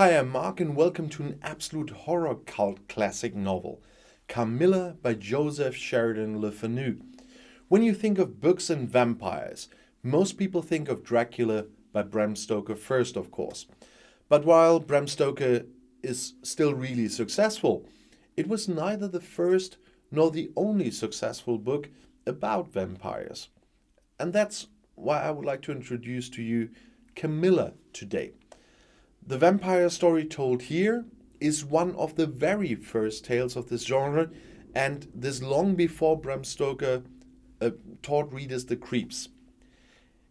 Hi, I'm Marc and welcome to an absolute horror cult classic novel, Carmilla by Joseph Sheridan Le Fanu. When you think of books and vampires, most people think of Dracula by Bram Stoker first, of course. But while Bram Stoker is still really successful, it was neither the first nor the only successful book about vampires. And that's why I would like to introduce to you Carmilla today. The vampire story told here is one of the very first tales of this genre, and this long before Bram Stoker taught readers the creeps.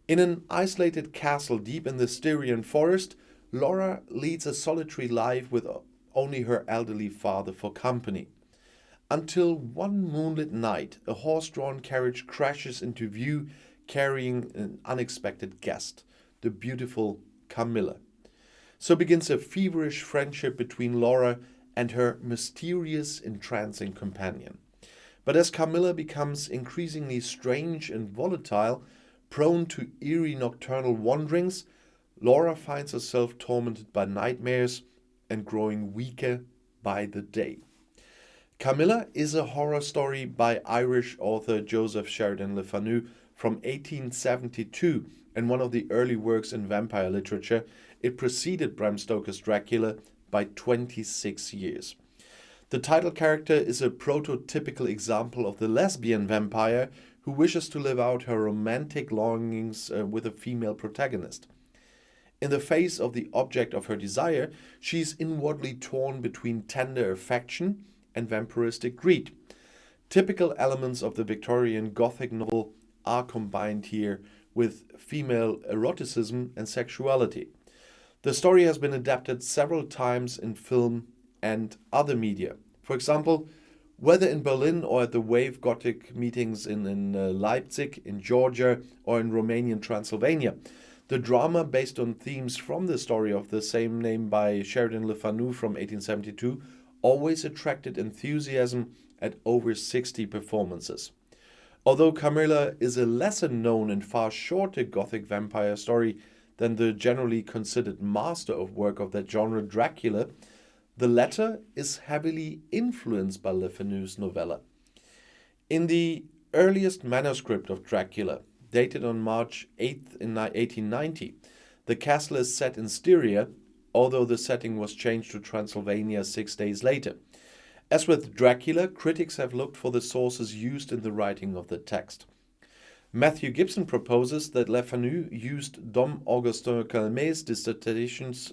In an isolated castle deep in the Styrian forest, Laura leads a solitary life with only her elderly father for company. Until one moonlit night, a horse-drawn carriage crashes into view carrying an unexpected guest, the beautiful Carmilla. So begins a feverish friendship between Laura and her mysterious, entrancing companion. But as Carmilla becomes increasingly strange and volatile, prone to eerie nocturnal wanderings, Laura finds herself tormented by nightmares and growing weaker by the day. Carmilla is a horror story by Irish author Joseph Sheridan Le Fanu from 1872 and one of the early works in vampire literature. It preceded Bram Stoker's Dracula by 26 years. The title character is a prototypical example of the lesbian vampire who wishes to live out her romantic longings with a female protagonist. In the face of the object of her desire, she is inwardly torn between tender affection and vampiristic greed. Typical elements of the Victorian Gothic novel are combined here with female eroticism and sexuality. The story has been adapted several times in film and other media. For example, whether in Berlin or at the Wave Gothic meetings in Leipzig, in Georgia, or in Romanian Transylvania, the drama based on themes from the story of the same name by Sheridan Le Fanu from 1872 always attracted enthusiasm at over 60 performances. Although Carmilla is a lesser known and far shorter Gothic vampire story than the generally considered master of work of that genre, Dracula, the latter is heavily influenced by Le Fanu's novella. In the earliest manuscript of Dracula, dated on March 8th in 1890, the castle is set in Styria, although the setting was changed to Transylvania 6 days later. As with Dracula, critics have looked for the sources used in the writing of the text. Matthew Gibson proposes that Le Fanu used Dom Augustin Calmet's dissertations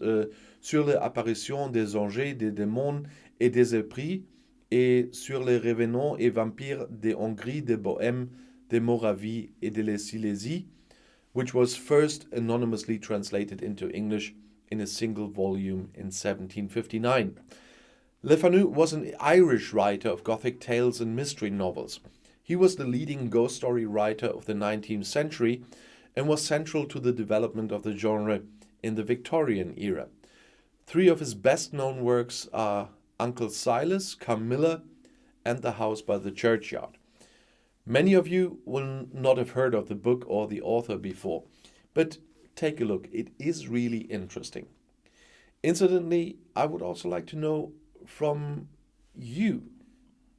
sur l'apparition des anges, des démons et des esprits et sur les revenants et vampires de Hongrie, de Bohême, de Moravie et de la Silésie, which was first anonymously translated into English in a single volume in 1759. Le Fanu was an Irish writer of Gothic tales and mystery novels. He was the leading ghost story writer of the 19th century and was central to the development of the genre in the Victorian era. Three of his best-known works are Uncle Silas, Carmilla, and The House by the Churchyard. Many of you will not have heard of the book or the author before, but take a look. It is really interesting. Incidentally, I would also like to know from you,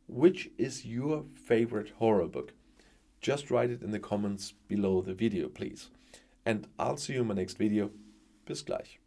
which is your favorite horror book? Just write it in the comments below the video, please. And I'll see you in my next video. Bis gleich.